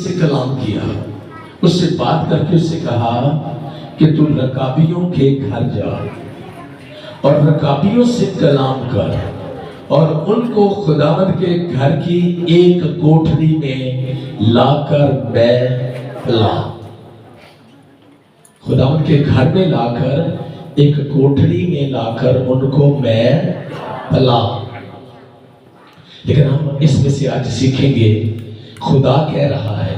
سے کلام کیا، اس سے بات کر کے اس سے کہا کہ تو رکابیوں کے گھر جا اور رکابیوں سے کلام کر اور ان کو خداوند کے گھر کی ایک کوٹھری میں لا کر میں لا، خداوند کے گھر میں لا کر ایک کوٹھری میں لا کر ان کو میں لا۔ لیکن ہم اس میں سے آج سیکھیں گے خدا کہہ رہا ہے،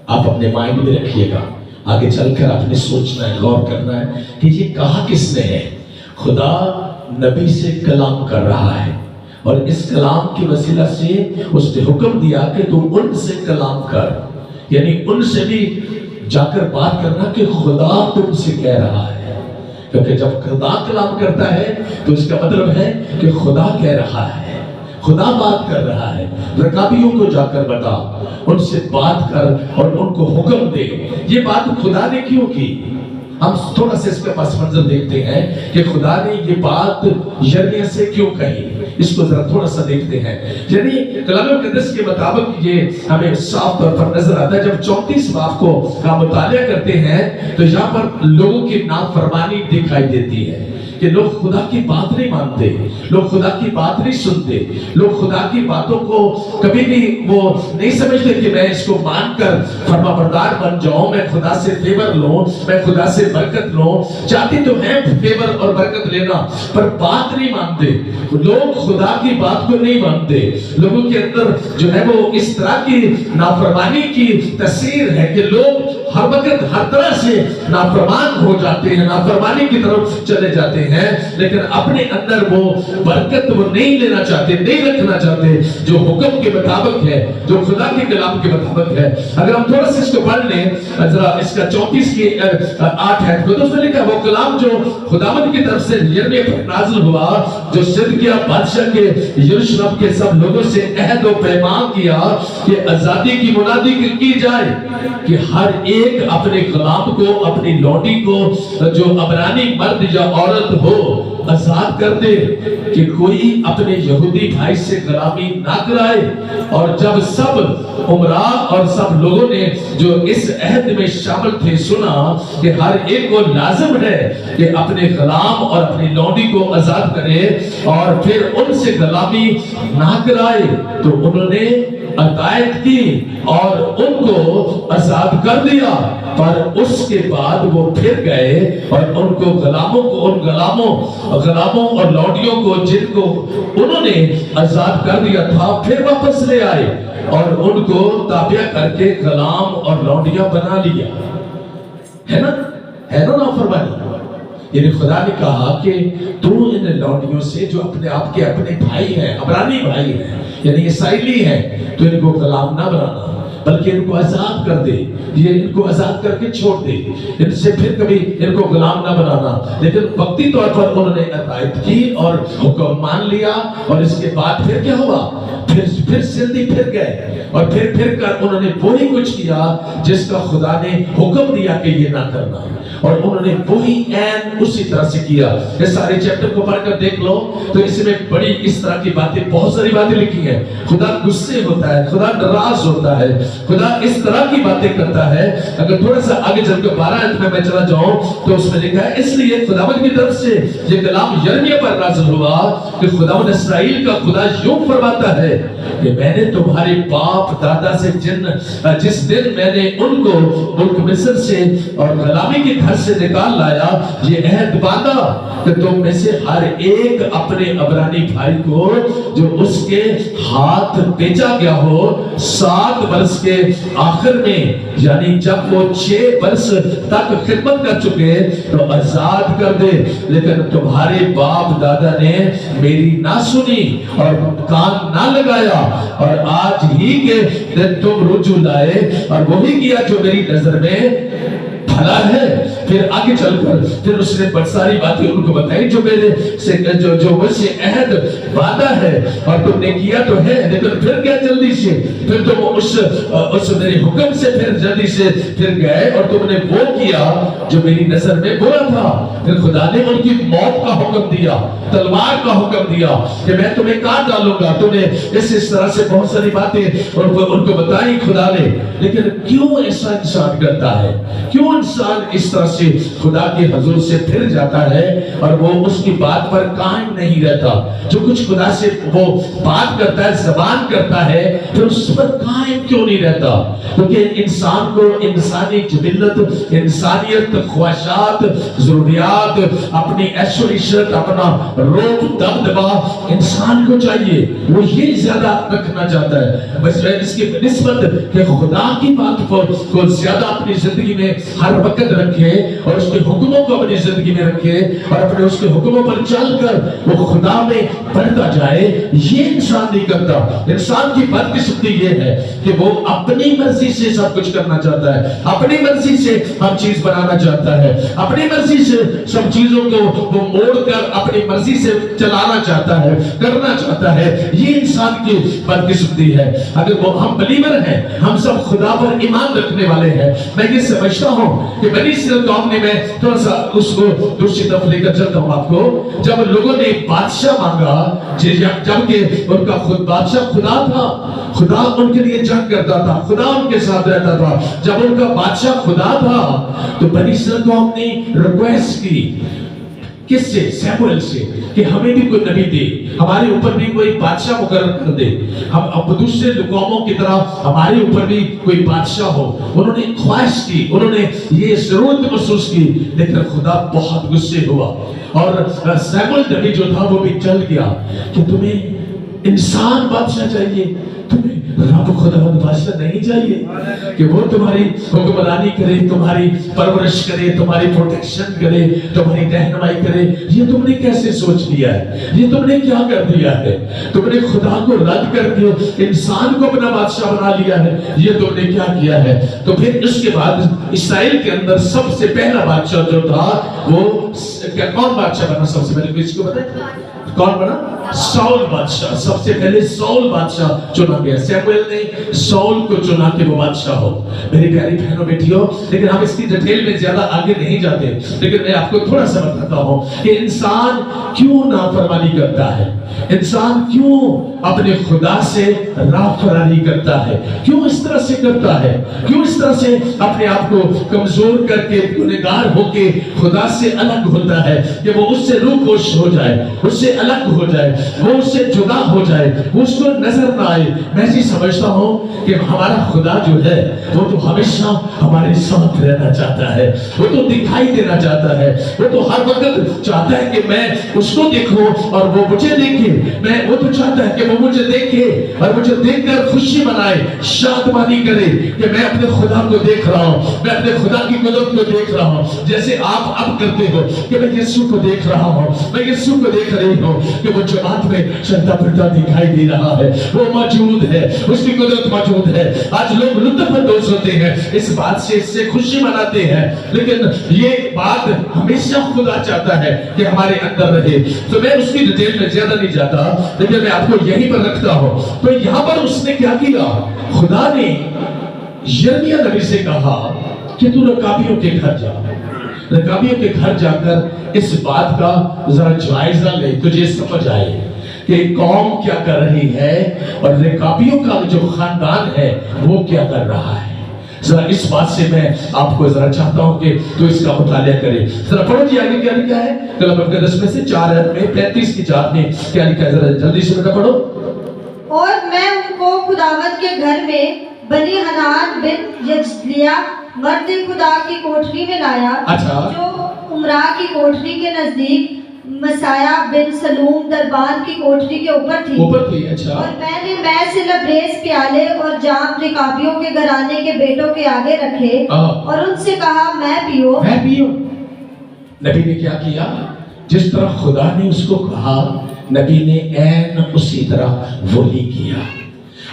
آپ اپنے مائنڈ میں رکھیے گا، آگے چل کر آپ نے سوچنا ہے، غور کرنا ہے کہ یہ کہا کس نے ہے۔ خدا نبی سے کلام کر رہا ہے اور اس کلام کی وسیلہ سے اس نے حکم دیا کہ تم ان سے کلام کر، یعنی ان سے بھی جا کر بات کرنا کہ خدا تم سے کہہ رہا ہے، کیونکہ جب خدا کلام کرتا ہے تو اس کا مطلب ہے کہ خدا کہہ رہا ہے، خدا بات کر رہا ہے۔ رکابیوں کو جا کر بتا، ان سے بات کر اور ان کو حکم دے۔ یہ بات خدا نے کیوں کی؟ ہم تھوڑا سا اس کا پس منظر دیکھتے ہیں کہ خدا نے یہ بات یرمیہ سے کیوں کہی، اس کو ذرا تھوڑا سا دیکھتے ہیں۔ یعنی کلام مقدس کے مطابق یہ ہمیں صاف طور پر نظر آتا ہے، جب 34 باب کو کا مطالعہ کرتے ہیں تو یہاں پر لوگوں کی نافرمانی دکھائی دیتی ہے کہ لوگ خدا کی بات نہیں مانتے، لوگ خدا کی بات نہیں سنتے، لوگ خدا کی باتوں کو کبھی بھی وہ نہیں سمجھتے کہ میں اس کو مان کر فرما بردار بن جاؤں، میں خدا سے فیور لوں، میں خدا سے برکت لوں۔ چاہتے تو ہیں فیور اور برکت لینا، پر بات نہیں مانتے، لوگ خدا کی بات کو نہیں مانتے۔ لوگوں کے اندر جو ہے وہ اس طرح کی نافرمانی کی تاثیر ہے کہ لوگ ہر وقت ہر طرح سے نافرمان ہو جاتے ہیں، نافرمانی کی طرف چلے جاتے ہیں، لیکن اپنے اندر وہ برکت وہ نہیں لینا چاہتے، نہیں رکھنا چاہتے جو حکم کے مطابق ہے، جو خدا کے کلام کے مطابق ہے۔ اگر ہم تھوڑا سا اس کو پڑھ لیں، ذرا اس کا 34 کی 8 ہے تو اس میں لکھا وہ کلام جو خداوند کی طرف سے یرمیہ پر نازل ہوا، جو صدقیہ بادشاہ کے یروشلم کے سب لوگوں سے عہد و پیمان کیا کہ آزادی کی منادی کی جائے کہ ہر ایک اپنے غلام کو، اپنی لونڈی کو جو عبرانی مرد یا عورت ہو آزاد کر دے، کہ کوئی اپنے یہودی بھائی سے غلامی نہ کرائے۔ اور جب سب عمراء اور سب لوگوں نے جو اس عہد میں شامل تھے سنا کہ ہر ایک کو لازم ہے کہ اپنے غلام اور اپنی لونڈی کو آزاد کرے اور پھر ان سے غلامی نہ کرائے، تو انہوں نے عطایت کی اور ان کو آزاد کر دیا۔ پر اس کے بعد وہ پھر گئے اور ان کو غلاموں کو، ان غلاموں اور لونڈیوں کو جن کو انہوں نے آزاد کر دیا تھا پھر واپس لے آئے اور ان کو تابع کر کے غلام اور لونڈیاں بنا لیا۔ ہے نا نافرمانی؟ یعنی خدا نے کہا کہ تو ان لونڈیوں سے جو اپنے آپ کے اپنے بھائی ہیں، عبرانی بھائی ہیں، یعنی اسرائیلی ہیں، تو ان کو غلام نہ بنانا بلکہ ان کو آزاد کر دے، یہ ان کو آزاد کر کے چھوڑ دے، ان سے پھر کبھی ان کو غلام نہ بنانا۔ لیکن وقتی طور پر انہوں نے عطایت کی اور حکم مان لیا، اور اس کے بعد پھر کیا ہوا؟ پھر سلدی پھر گئے اور پھر کر انہوں نے وہی کچھ کیا جس کا خدا نے حکم دیا کہ یہ نہ کرنا، اور انہوں نے وہی عین اسی طرح سے کیا۔ یہ سارے چیپٹر کو پڑھ کر دیکھ لو تو اس میں بڑی اس طرح کی باتیں، بہت ساری باتیں لکھی ہیں۔ خدا غصے ہوتا ہے، خدا ناراض ہوتا ہے، خدا اس طرح کی باتیں کرتا ہے۔ اگر تھوڑا سا آگے چل کے 12 آیت میں چلا جاؤں تو اس میں لکھا ہے اس لیے خداوند کی طرف سے یہ کلام یرمیہ پر نازل ہوا کہ خداوند اسرائیل کا خدا یوں فرماتا ہے کہ میں نے تمہارے باپ دادا سے جس دن میں نے ان کو ملک مصر سے اور غلامی کی گھر سے نکال لایا، یہ عہد باندھا کہ تم میں سے ہر ایک اپنے عبرانی بھائی کو جو اس کے ہاتھ بیچا گیا ہو 7 برس کے آخر میں، یعنی جب وہ 6 برس تک خدمت کر چکے تو آزاد کر دے۔ لیکن تمہارے باپ دادا نے میری نہ سنی اور کان نہ لگایا، اور آج ہی کے دن تم رجوع لائے اور وہی کیا جو میری نظر میں بھلا ہے۔ پھر آگے چل کر پھر اس نے بڑی ساری باتیں ان کو بتائی جو میرے سے جو مجھ سے عہد وعدہ ہے اور تم نے کیا تو ہے، لیکن پھر کیا جلدی سے پھر تم اس میرے حکم سے پھر جلدی سے پھر گئے اور تم نے وہ کیا جو میری نظر میں برا تھا۔ پھر خدا نے ان کی موت کا حکم دیا، تلوار کا حکم دیا کہ میں تمہیں کاٹ ڈالوں گا۔ تم نے اس طرح سے بہت ساری باتیں ان کو بتائی خدا نے، لیکن کیوں ایسا انسان کرتا ہے؟ کیوں انسان اس طرح سے خدا کے حضور سے پھر جاتا ہے اور وہ اس کی بات پر قائم نہیں رہتا؟ جو کچھ خدا سے وہ بات کرتا ہے، زبان کرتا ہے، پھر اس پر قائم کیوں نہیں رہتا؟ کیونکہ انسان کو انسانی جبلت، انسانیت، خواہشات، ضروریات، اپنی عیش و عشرت، اپنا روب دبدبا انسان کو چاہیے، وہ یہ زیادہ رکھنا چاہتا ہے بس اس کی نسبت کہ خدا کی بات کو زیادہ اپنی زندگی میں ہر وقت رکھے اور اس کے حکموں کو اپنی زندگی میں رکھے اور اپنے اس کے حکموں پر چل کر وہ خدا میں بڑھتا جائے۔ یہ انسان نہیں کرتا۔ انسان کی بدقسمتی یہ ہے کہ وہ اپنی مرضی سے سب کچھ کرنا چاہتا ہے، اپنی مرضی سے ہر چیز بنانا چاہتا ہے، اپنی مرضی سے سب چیزوں کو وہ موڑ کر اپنی مرضی سے چلانا چاہتا ہے، کرنا چاہتا ہے۔ یہ انسان کی بدقسمتی ہے۔ اگر وہ ہم بلیور ہیں، ہم سب خدا پر ایمان رکھنے والے ہیں، میں یہ سمجھتا ہوں کہ بنی اسرائیل قوم نے، میں تھوڑا سا اس کو دوسری طرف لے کر چلتا ہوں آپ کو، جب لوگوں نے بادشاہ مانگا، جبکہ ان کا خود بادشاہ خدا تھا، خدا ان کے لیے جنگ کرتا تھا، خدا ان کے ساتھ رہتا تھا، جب ان کا بادشاہ خدا تھا تو بنی اسرائیل قوم نے ریکویسٹ کی کس سے؟ سیموئیل سے، کہ ہمیں بھی کوئی نبی دے، ہمارے اوپر بھی کوئی بادشاہ مقرر کر دے، ہم اب دوسرے قوموں کی طرح ہمارے اوپر بھی کوئی بادشاہ ہو۔ انہوں نے خواہش کی، انہوں نے یہ ضرورت محسوس کی، لیکن خدا بہت غصے ہوا اور سیموئیل نبی جو تھا وہ بھی چل گیا کہ تمہیں انسان بادشاہ چاہیے، تمہیں رب خداوند بادشاہ نہیں چاہیے کہ وہ تمہاری حکمرانی کرے، تمہاری پرورش کرے، تمہاری پروٹیکشن کرے، تمہاری رہنمائی کرے۔ یہ تم نے کیسے سوچ لیا ہے؟ یہ تم نے کیا کر دیا ہے؟ تم نے خدا کو رد کر کے انسان کو اپنا بادشاہ بنا لیا ہے۔ یہ تم نے کیا کیا ہے؟ تو پھر اس کے بعد اسرائیل کے اندر سب سے پہلا بادشاہ جو تھا وہ کون بادشاہ بنا؟ سب سے پہلے کسی کو بتائیں کون بنا؟ ساؤل بادشاہ۔ سب سے پہلے ساؤل بادشاہ چنا گیا۔ سیموئیل نے ساؤل کو چنا کہ وہ بادشاہ ہو۔ میری پیاری بہنوں بیٹیوں، لیکن ہم اس کی ڈیٹیل میں زیادہ آگے نہیں جاتے، لیکن میں آپ کو تھوڑا سا بتاتا ہوں کہ انسان کیوں نافرمانی کرتا ہے، انسان کیوں اپنے خدا سے راہ فراری کرتا ہے، کیوں اس طرح سے کرتا ہے، کیوں اس طرح سے اپنے آپ کو کمزور کر کے گنہگار ہو کے خدا سے الگ ہوتا ہے کہ وہ اس سے روپوش ہو جائے، اس سے الگ ہو جائے، وہ اس سے جدا ہو جائے، وہ اس کو نظر نہ آئے۔ میں جی سمجھتا ہوں کہ ہمارا خدا جو ہے وہ تو ہمیشہ ہمارے ساتھ رہنا چاہتا ہے، وہ تو دکھائی دینا چاہتا ہے، وہ تو ہر وقت چاہتا ہے کہ میں اس کو دیکھوں اور وہ مجھے دیکھے، وہ تو چاہتا ہے کہ وہ مجھے دیکھے اور مجھے دیکھ کر خوشی منائے، شادمانی کرے کہ میں اپنے خدا کو دیکھ رہا ہوں، میں اپنے خدا کی قدرت کو دیکھ رہا ہوں، جیسے آپ اب کرتے ہو کہ میں یسوع کو دیکھ رہا ہوں، میں یسوع کو دیکھ رہی ہوں کہ وہ جماعت میں چلتا پھرتا دکھائی دے رہا ہے، وہ موجود ہے، اس کی قدرت موجود ہے۔ آج لوگ لطف اندوز ہوتے ہیں اس بات سے، اس سے خوشی مناتے ہیں، لیکن یہ بات ہمیشہ خدا چاہتا ہے کہ ہمارے اندر رہے۔ تو میں اس کی ڈیٹیل میں زیادہ نہیں جاتا، لیکن میں آپ کو یہیں پر رکھتا ہوں۔ تو یہاں پر اس نے کیا کیا؟ خدا نے یرمیہ نبی سے کہا کہ تو رکابیوں کے گھر جا، رکابیوں کے گھر جا کر اس بات کا ذرا جائزہ لے، تجھے سمجھ آئے کہ قوم کیا کر رہی ہے اور رکابیوں کا جو خاندان ہے وہ کیا کر رہا ہے۔ ذرا اس بات سے میں آپ کو ذرا چاہتا ہوں کہ تو اس کا مطالعہ کرے۔ ذرا پڑھو جی آگے کیا لکھا ہے؟ کلام مقدس میں سے 4 آیت میں 35 کی 4 میں کیا لکھا ہے؟ ذرا جلدی سے بیٹا پڑھو۔ اور میں ان کو خداوند کے گھر میں بنی حنان بن یجلیہ مرد خدا کی کوٹری میں لایا، جو عمرہ کی کوٹری کے نزدیک مسایہ بن سلوم دربان کی کوٹری کے اوپر تھی۔ اور میں نے میں سے لبریز پیالے اور جام رکابیوں کے گھرانے کے بیٹوں کے آگے رکھے اور ان سے کہا میں پیو۔ نبی نے کیا کیا؟ جس طرح خدا نے اس کو کہا، نبی نے عین اسی طرح وہی کیا،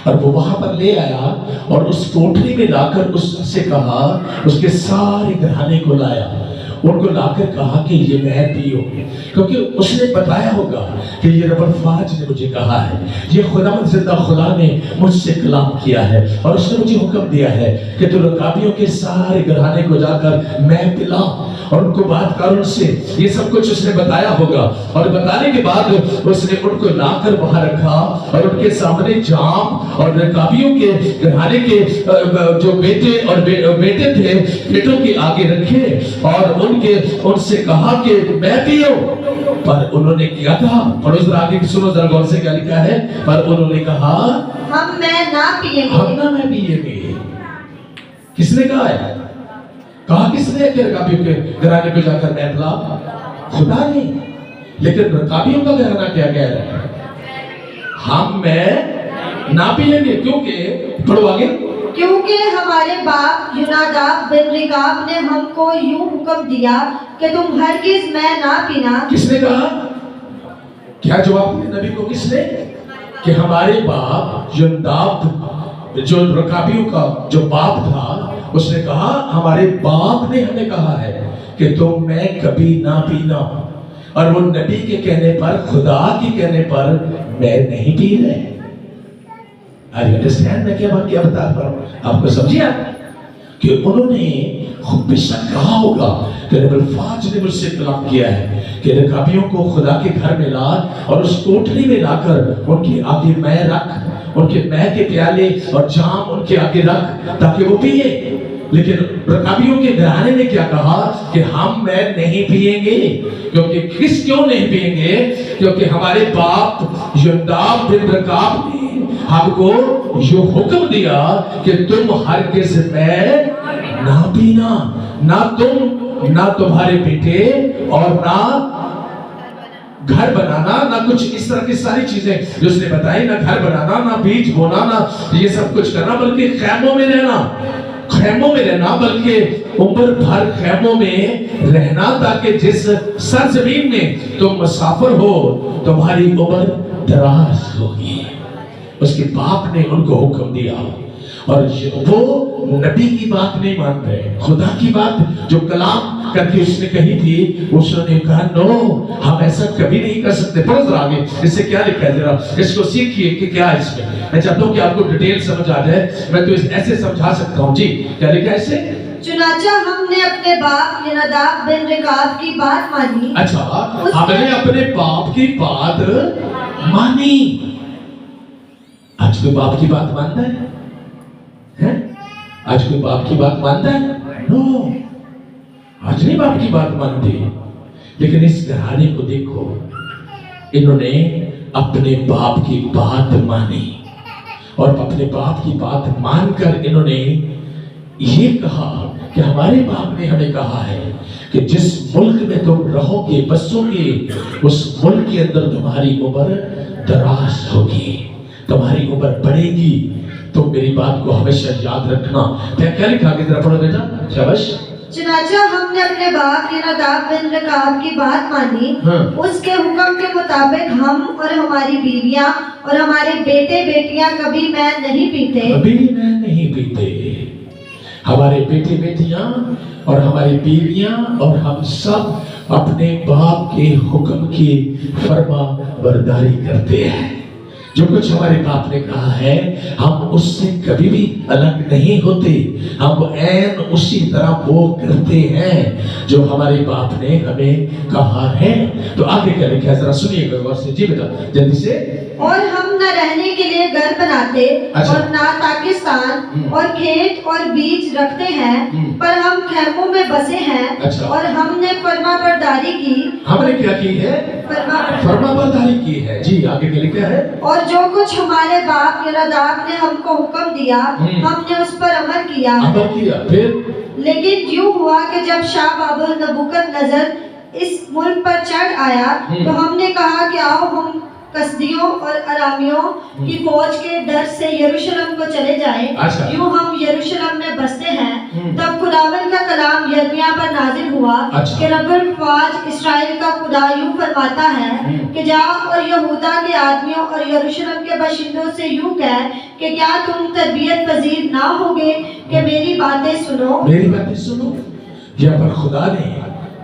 اور وہ وہاں پر لے آیا اور اس کوٹری میں لا کر اس سے کہا، اس کے سارے گھرانے کو لایا ان کو لا کر کہا کہ یہ میں پیو، کیونکہ اس نے بتایا ہوگا کہ یہ رب الفاج نے مجھے کہا ہے، یہ خداوند زندہ خدا نے مجھ سے کلام کیا ہے، اور اس نے مجھے حکم دیا ہے کہ تو رکابیوں کے سارے گھرانے کو جا کر میں پلا، اور ان کو بات کر ان سے یہ سب کچھ اس نے بتایا ہوگا، اور بتانے کے بعد اس نے ان کو لا کر وہاں رکھا، اور ان کے سامنے جام اور رکابیوں کے گھرانے کے جو بیٹے اور بیٹے تھے بیٹوں کے آگے رکھے، اور ان سے کہا کہ میں پیو، پر انہوں نے کیا کہا، پڑھو ذرا آگے سنو ذرا غور سے کیا لکھا ہے، پر انہوں نے کہا ہم میں نہ پیئیں گے، ہم نہ میں پیئیں گے۔ کس نے کہا ہے؟ کہا کس نے کہ رکابیوں کے گھرانے پہ جا کر میں پلا؟ خدا نے۔ لیکن رکابیوں کا گھرانہ کیا کہہ رہا ہے؟ ہم میں نہ پیئیں گے، کیونکہ پڑھو آگے، کیونکہ ہمارے باپ یوناداب بن رکاب نے ہم کو یوں حکم دیا کہ تم ہرگز میں نہ پینا۔ کس نے کہا؟ کیا جواب دیا نبی کو؟ کس نے؟ کہ ہمارے باپ یوناداب جو رکابیوں کا جو باپ تھا، اس نے کہا ہمارے باپ نے ہمیں کہا ہے کہ تم میں کبھی نہ پینا، اور وہ نبی کے کہنے پر، خدا کے کہنے پر میں نہیں پی رہے۔ میں کیا بتا رہا ہوں آپ کو؟ سمجھے آپ کہ انہوں نے خود بے شک کہا ہوگا کہ رب الفاج نے مجھ سے کلام کیا ہے کہ رکابیوں کو خدا کے گھر میں لا، اور اس کوٹھری میں لا کر ان کے آگے میں رکھ، ان کے میں کے پیالے اور جام ان کے آگے رکھ تاکہ وہ پیئے۔ لیکن رکابیوں کے گھرانے نے کیا کہا کہ ہم میں نہیں پیئیں گے، کیونکہ کیوں نہیں پیئیں گے؟ کیونکہ ہمارے باپ یوناداب بن رکاب نے ہم کو یہ حکم دیا کہ تم ہرگز میں نہ پینا، نہ تم، نہ تمہارے بیٹے، اور نہ گھر بنانا، نہ کچھ اس طرح کی ساری چیزیں جو اس نے بتائی، نہ گھر بنانا، نہ بیج بونا، نہ یہ سب کچھ کرنا، بلکہ خیموں میں رہنا، خیموں میں رہنا، بلکہ عمر بھر خیموں میں رہنا، تاکہ جس سرزمین میں تم مسافر ہو تمہاری عمر دراز ہوگی۔ اس کے باپ نے ان کو حکم دیا، اور وہ نبی کی بات نہیں مان رہے، خدا کی بات جو کلام کر کے اس نے کہی تھی، اس نے کہا نو، ہم ایسا کبھی نہیں کر سکتے۔ پڑھو ذرا آگے اس سے کیا لکھا ہے، ذرا اس کو سیکھیے کہ کیا ہے اس میں چاہتا ہوں کہ آپ کو ڈیٹیل سمجھ آ جائے، میں تو ایسے سمجھا سکتا ہوں۔ جی کیا لکھا ہے اس سے؟ چنانچہ ہم نے اپنے باپ یوناداب بن رکاب کی بات مانی۔ اچھا، ہم نے اپنے باپ کی بات مانی۔ آج کوئی باپ کی بات مانتا ہے؟ آج کوئی باپ کی بات مانتا ہے؟ نو، آج نہیں باپ کی بات مانتے۔ لیکن اس گھرانے کو دیکھو، انہوں نے اپنے باپ کی بات مانی، اور اپنے باپ کی بات مان کر انہوں نے یہ کہا کہ ہمارے باپ نے ہمیں کہا ہے کہ جس ملک میں تم رہو گے، بسو گے، اس ملک کے اندر تمہاری عمر دراز ہوگی، تمہاری عمر بڑھے گی۔ تم میری بات کو ہمیشہ یاد رکھنا۔ کیا لکھا آگے ذرا پڑھو بیٹا، شاباش۔ چنانچہ ہم نے اپنے باپ یوناداب بن رکاب کی بات مانی، اس کے حکم کے مطابق ہم اور ہماری بیویاں اور ہمارے بیٹے بیٹیاں کبھی میں نہیں پیتے، کبھی میں نہیں پیتے۔ ہمارے بیٹے بیٹیاں اور ہماری بیویاں اور ہم سب اپنے باپ کے حکم کی فرما برداری کرتے ہیں۔ جو کچھ ہمارے باپ نے کہا ہے ہم اس سے کبھی بھی الگ نہیں ہوتے، ہم عین اسی طرح وہ کرتے ہیں جو ہمارے باپ نے ہمیں کہا ہے۔ تو آگے کیا لکھا ہے ذرا سنیے گا غور سے۔ جی بیٹا جلدی سے۔ اور ہم نہ رہنے کے لیے گھر بناتے اور نہ پاکستان اور کھیت اور بیج رکھتے ہیں، پر ہم خیموں میں بسے ہیں، اور ہم نے فرما برداری کی۔ ہم نے کیا کی ہے؟ فرما برداری کی ہے۔ جی آگے کیا لکھا ہے؟ اور جو کچھ ہمارے باپ یوناداب نے ہم کو حکم دیا ہم نے اس پر عمل کیا۔ پھر لیکن یوں ہوا کہ جب شاہ بابل نبوکدنضر اس ملک پر چڑھ آیا تو ہم نے کہا کہ آؤ ہم کسدیوں اور ارامیوں کی فوج کے ڈر سے یروشلم کو چلے جائیں، یوں ہم یروشلم میں بستے ہیں۔ تب خداوند کا کلام یرمیاہ پر نازل ہوا کہ رب الفاج اسرائیل کا خدا یوں فرماتا ہے کہ جا اور یہودا کے آدمیوں اور یروشلم کے باشندوں سے یوں کہہ کہ کیا تم تربیت پذیر نہ ہوگے کہ میری باتیں سنو؟ میری باتیں سنو۔ یہاں پر خدا نے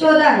14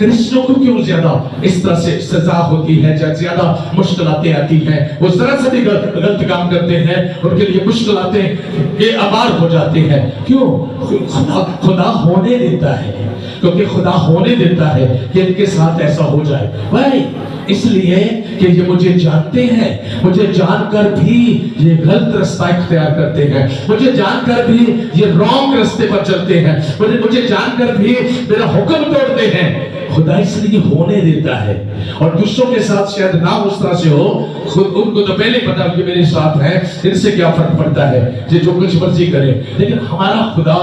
کرسچنوں کو کیوں زیادہ اس طرح سے سزا ہوتی ہے، زیادہ مشکلاتیں آتی ہیں، وہ ذرا سے بھی غلط کام کرتے ہیں ان کے لیے مشکلاتیں بے آبار ہو جاتے ہیں؟ کیوں؟ خدا ہونے دیتا ہے، کیونکہ خدا ہونے دیتا ہے کہ ان کے ساتھ ایسا ہو جائے۔ بھائی اس لیے کہ یہ مجھے جانتے ہیں، مجھے جان کر بھی یہ غلط رستہ اختیار کرتے ہیں، مجھے جان کر بھی یہ رانگ رستے پر چلتے ہیں، مجھے جان کر بھی میرا حکم توڑتے ہیں۔ خدا اس لیے ہونے دیتا ہے، اور دوسروں کے ساتھ شاید نہ اس طرح سے ہو، خود ان کو تو پہلے پتا کہ میرے ساتھ ہے، ان سے کیا فرق پڑتا ہے، یہ جو کچھ مرضی کرے۔ لیکن ہمارا خدا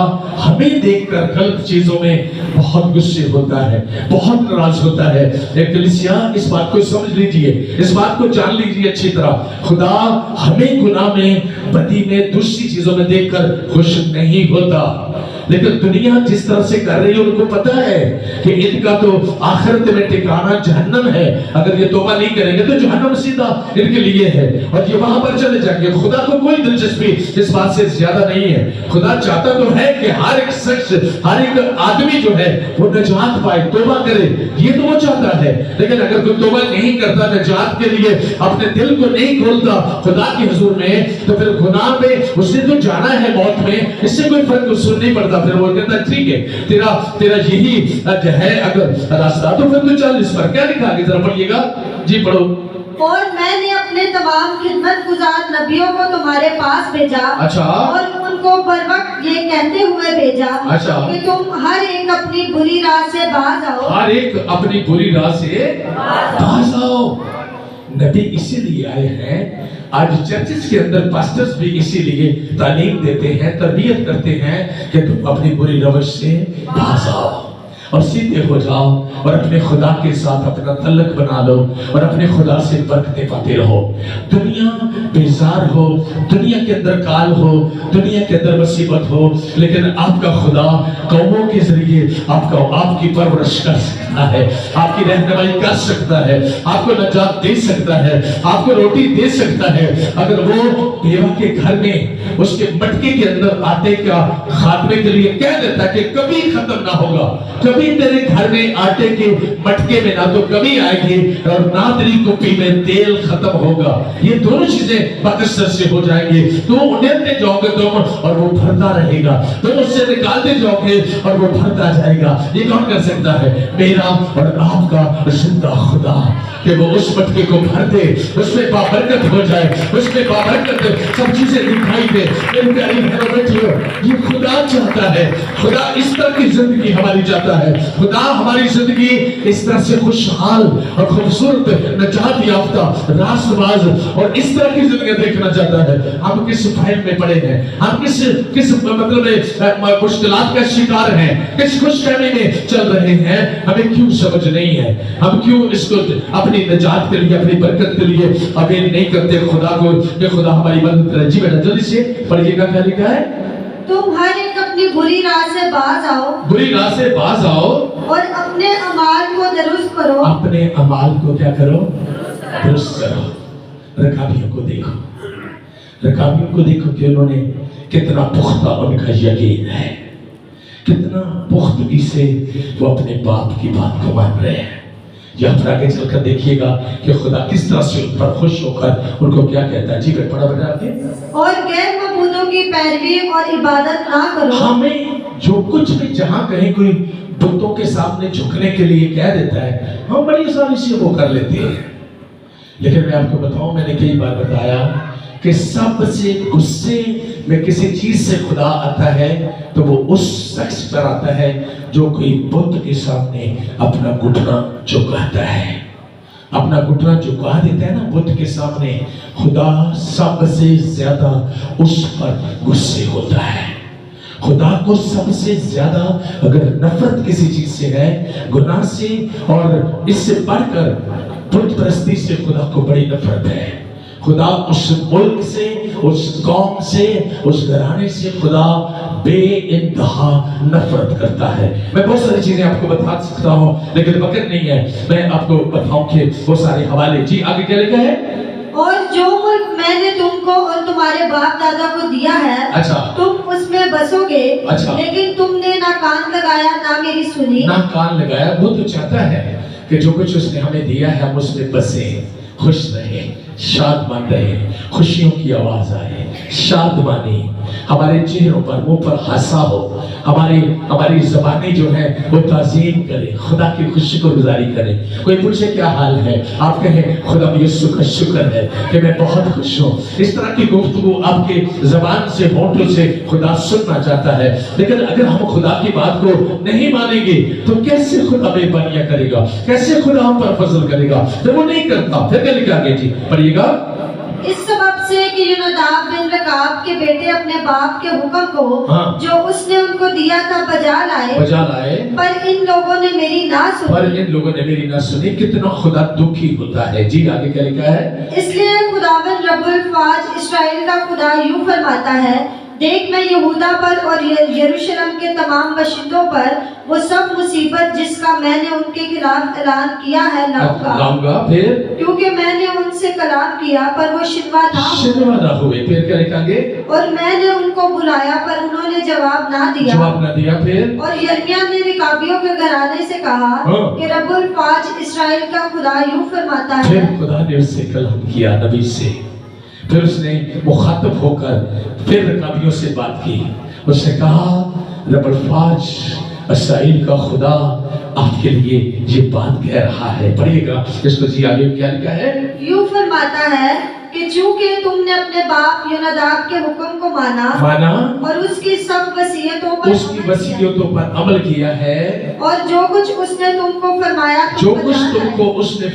ہمیں دیکھ کر غلط چیزوں میں بہت غصے ہوتا ہے، بہت ناراض ہوتا ہے۔ ایک کلیسیا اس بات کو سمجھ لیجئے، اس بات کو جان لیجئے اچھی طرح، خدا ہمیں گناہ میں، بدی میں، دوسری چیزوں میں دیکھ کر خوش نہیں ہوتا۔ لیکن دنیا جس طرح سے کر رہی ہے ان کو پتا ہے کہ ان کا تو آخرت میں ٹھکانہ جہنم ہے، اگر یہ توبہ نہیں کریں گے تو جہنم سیدھا ان کے لیے ہے اور یہ وہاں پر چلے جائیں گے۔ خدا کو کوئی دلچسپی اس بات سے زیادہ نہیں ہے۔ خدا چاہتا تو ہے کہ ہر ایک شخص، ہر ایک آدمی جو ہے وہ نجات پائے، توبہ کرے، یہ تو وہ چاہتا ہے۔ لیکن اگر کوئی توبہ نہیں کرتا، نجات کے لیے اپنے دل کو نہیں کھولتا خدا کے حضور میں، تو پھر گناہ میں اس نے تو جانا ہے موت میں، اس سے کوئی فرق اس نہیں پڑتا۔ پھر وہ کہتا ہے ٹھیک ہے تیرا یہی ہے اگر راستہ تو پھر تو چل اس پر۔ کیا لکھا آگے ذرا پڑھیے گا جی، پڑھو۔ اور میں نے اپنے تمام خدمت گزار نبیوں کو تمہارے پاس بھیجا، اچھا، اور ان کو بر وقت یہ کہتے ہوئے بھیجا، اچھا، کہ تم ہر ایک اپنی بری راہ سے باز آؤ، ہر ایک اپنی بری راہ سے باز آؤ۔ نبی اسی لیے آئے ہیں، آج چرچز کے اندر پاسٹرز بھی اسی لیے تعلیم دیتے ہیں، تربیت کرتے ہیں کہ تم اپنی بری روش سے باز آؤ اور سیدھے ہو جاؤ اور اپنے خدا کے ساتھ اپنا تعلق بنا لو اور اپنے خدا سے برکتیں پاتے رہو۔ دنیا بیزار ہو، دنیا کے اندر کال ہو، دنیا کے اندر مصیبت ہو، لیکن آپ کا خدا قوموں کے ذریعے آپ کی پرورش کر سکتا ہے، آپ کی رہنمائی کر سکتا ہے، آپ کو نجات دے سکتا ہے، آپ کو روٹی دے سکتا ہے۔ اگر وہ بیوہ کے گھر میں اس کے مٹکے کے اندر آٹے کا خاتمے کے لیے کہہ دیتا کہ کبھی ختم نہ ہوگا، کبھی تیرے گھر میں آٹے کے مٹکے میں نہ تو کمی آئے گی اور نہ تیری کپی میں تیل ختم ہوگا، یہ دونوں چیزیں بدستر سے ہو جائیں گی۔ تو اڑتے جاؤ گے تم اور وہ بھرتا رہے گا، تم اس سے نکالتے جاؤ گے اور وہ بھرتا جائے گا۔ یہ کون کر سکتا ہے؟ میرا اور آپ کا زندہ خدا، کہ وہ اس مٹکے کو بھر دے، اس میں بابرکت ہو جائے، اس میں بابرکت سب چیزیں دکھائی دے۔ میرے پیاری بہنوں بیٹیوں، یہ خدا چاہتا ہے، خدا اس طرح کی زندگی ہماری چاہتا ہے۔ خدا ہماری زندگی اس طرح سے خوشحال اور خوبصورت، نجات یافتہ، راست باز اور اس طرح کی زندگی دیکھنا چاہتا ہے۔ ہم کس فائل میں پڑے ہیں، ہم کس مطلب مشکلات کا شکار ہیں، کس خوش فہمی میں چل رہے ہیں، ہمیں کیوں سمجھ نہیں ہے؟ ہم کیوں اس کو اپنی نجات کے لیے، اپنی برکت کے لیے اویل نہیں کرتے خدا کو کہ خدا ہماری مدد کرے؟ جی بیٹا جلدی سے پڑھیے گا، کیا لکھا ہے؟ تم ہر ایک اپنی بری راہ سے باز آؤ، بری راہ سے باز آؤ اور اپنے اعمال کو درست کرو، اپنے اعمال کو کیا کرو؟ درست کرو۔ رکابیوں کو دیکھو، رکابیوں کو دیکھو کہ انہوں نے کتنا پختہ ان کا یقین ہے، کتنا پختگی سے وہ اپنے باپ کی بات کو مان رہے ہیں۔ یہاں پر آگے چل کر دیکھیے گا کہ خدا کس طرح سے ان پر خوش ہو کر ان کو کیا کہتا ہے۔ جی پہ پڑھا بیٹا آپ کے۔ اور غیر معبودوں کی پیروی اور عبادت نہ کرو۔ ہمیں جو کچھ بھی جہاں کہیں کوئی بتوں کے سامنے جھکنے کے لیے کہہ دیتا ہے، ہم بڑی آسانی سے وہ کر لیتے ہیں۔ لیکن میں آپ کو بتاؤں، میں نے کئی بار بتایا کہ سب سے غصے میں کسی چیز سے خدا آتا ہے تو وہ اس شخص پر آتا ہے جو کوئی بت کے سامنے اپنا گھٹنا جھکاتا ہے، اپنا گھٹنا جھکا دیتا ہے نا بت کے سامنے۔ خدا سب سے زیادہ اس پر غصے ہوتا ہے۔ خدا کو سب سے زیادہ اگر نفرت کسی چیز سے ہے، گناہ سے اور اس سے بڑھ کر بت پرستی سے خدا کو بڑی نفرت ہے۔ خدا اس ملک سے، اس قوم سے، اس گھرانے سے خدا بے انتہا نفرت کرتا ہے۔ میں بہت ساری چیزیں آپ کو بتا سکتا ہوں لیکن وقت نہیں ہے، میں آپ کو بتاؤں کہ وہ سارے حوالے۔ جی آگے کیا لکھا ہے؟ اور جو ملک میں نے تم کو اور تمہارے باپ دادا کو دیا ہے اچھا تم اس میں بسو گے اچھا لیکن تم نے نہ کان لگایا نہ میری سنی نہ کان لگایا. وہ تو چاہتا ہے کہ جو کچھ اس نے ہمیں دیا ہے ہم اس میں بسیں, خوش رہیں, شادمان رہیں, خوشیوں کی آواز آئے, شادمانی ہمارے چہروں پر, منہ پر ہنسا ہو, ہماری زبانیں جو ہیں وہ تعظیم کریں, خدا کی خوشی کو گزاری کریں. کوئی پوچھے کیا حال ہے, آپ کہیں خدا یسوع کا شکر ہے کہ میں بہت خوش ہوں. اس طرح کی گفتگو آپ کے زبان سے, ہونٹوں سے خدا سننا چاہتا ہے. لیکن اگر ہم خدا کی بات کو نہیں مانیں گے تو کیسے خدا مہربانیاں کرے گا, کیسے خدا ہم پر فضل کرے گا؟ جب وہ نہیں کرتا پھر کیا لکھا گیا جی, پڑھیے گا. اس سبب سے کہ یوناداب بن رکاب کے بیٹے اپنے باپ کے حکم کو جو اس نے ان کو دیا تھا بجا لائے پر ان لوگوں نے میری نہ سنی. کتنا خدا دکھی ہوتا ہے. جی آگے کیا لکھا ہے؟ اس لیے خداوند رب الفاظ اسرائیل کا خدا یوں فرماتا ہے, دیکھ میں یہودا پر اور یروشلم کے تمام باشندوں پر وہ سب مصیبت جس کا میں نے ان کے خلاف اعلان کیا ہے لاؤں گا. پھر کیونکہ میں نے ان سے کلام کیا پر وہ شنوا نہ ہوئے. پھر کیا لکھا گے؟ اور میں نے ان کو بلایا پر انہوں نے جواب نہ دیا. پھر اور یرمیہ نے رکابیوں کے گھرانے سے کہا کہ رب الفاظ اسرائیل کا خدا یوں فرماتا ہے. پھر خدا نے اس سے کلام کیا نبی سے, پھر اس نے مخاطب ہو کر پھر رکابیوں سے بات کی. اس نے کہا رب الفاظ اسرائیل کا خدا آپ کے لیے یہ بات کہہ رہا ہے. پڑھیے گا اس کو. جی آگے کیا لکھا ہے؟ یوں فرماتا ہے کہ چونکہ تم نے اپنے باپ یوناداب کے حکم کو مانا اور اس کی سب وصیتوں پر عمل کیا ہے اور جو کچھ اس نے تم کو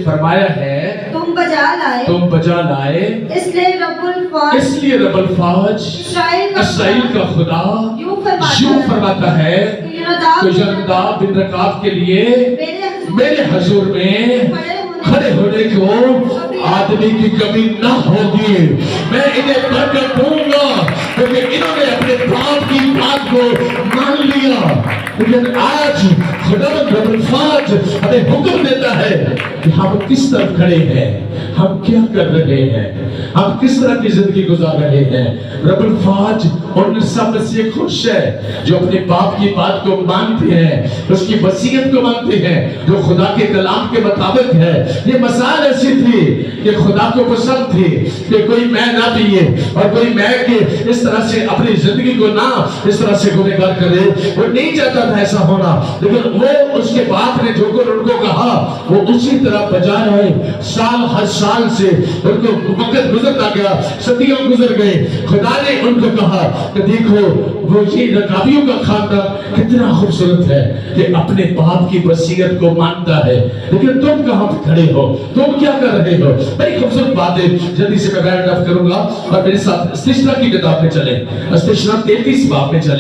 فرمایا ہے تم بجا لائے. اس لیے رب الفاظ اسرائیل کا خدا یوں فرماتا ہے کہ یوناداب بن رکاب کے لیے میرے حضور میں کھڑے ہونے کو آدمی کی کمی نہ ہوگی. میں انہیں برکت دوں گا کیونکہ انہوں نے اپنے باپ کی بات کو مان لیا. لیکن آج خدا رب الفاظ ہمیں حکم دیتا ہے کہ ہم کس طرف کھڑے ہیں, ہم کیا کر رہے ہیں, ہم کس طرح کی زندگی گزار رہے ہیں. رب الفاظ ان سب سے خوش ہے جو اپنے باپ کی بات کو مانتے ہیں, اس کی وصیت کو مانتے ہیں جو خدا کے کلام کے مطابق ہے. یہ مثال ایسی تھی کہ خدا کو پسند تھی کہ کوئی میں نہ پیے اور کوئی میں کہ اس طرح سے اپنی زندگی کو نہ اس طرح سے گنہگار کرے. وہ نہیں چاہتا تھا ایسا ہونا, لیکن وہ اس کے باپ نے جو کچھ ان کو کہا وہ اسی طرح بجا رہے. سال ہر سال سے ان کو وقت گزرتا گیا, صدیاں گزر گئے. خدا نے ان کو کہا کہ دیکھو وہ یہ رکابیوں کا خاندان کتنا خوبصورت ہے کہ اپنے باپ کی وصیت کو مانتا ہے. لیکن تم کہاں کھڑے ہو, تم کیا کر رہے ہو؟ بڑی خوبصورت بات ہے. جلدی سے میں بیان کروں گا اور میرے ساتھ استشراء کی کتاب میں چلیں. استشراء 33 باب میں چلیں.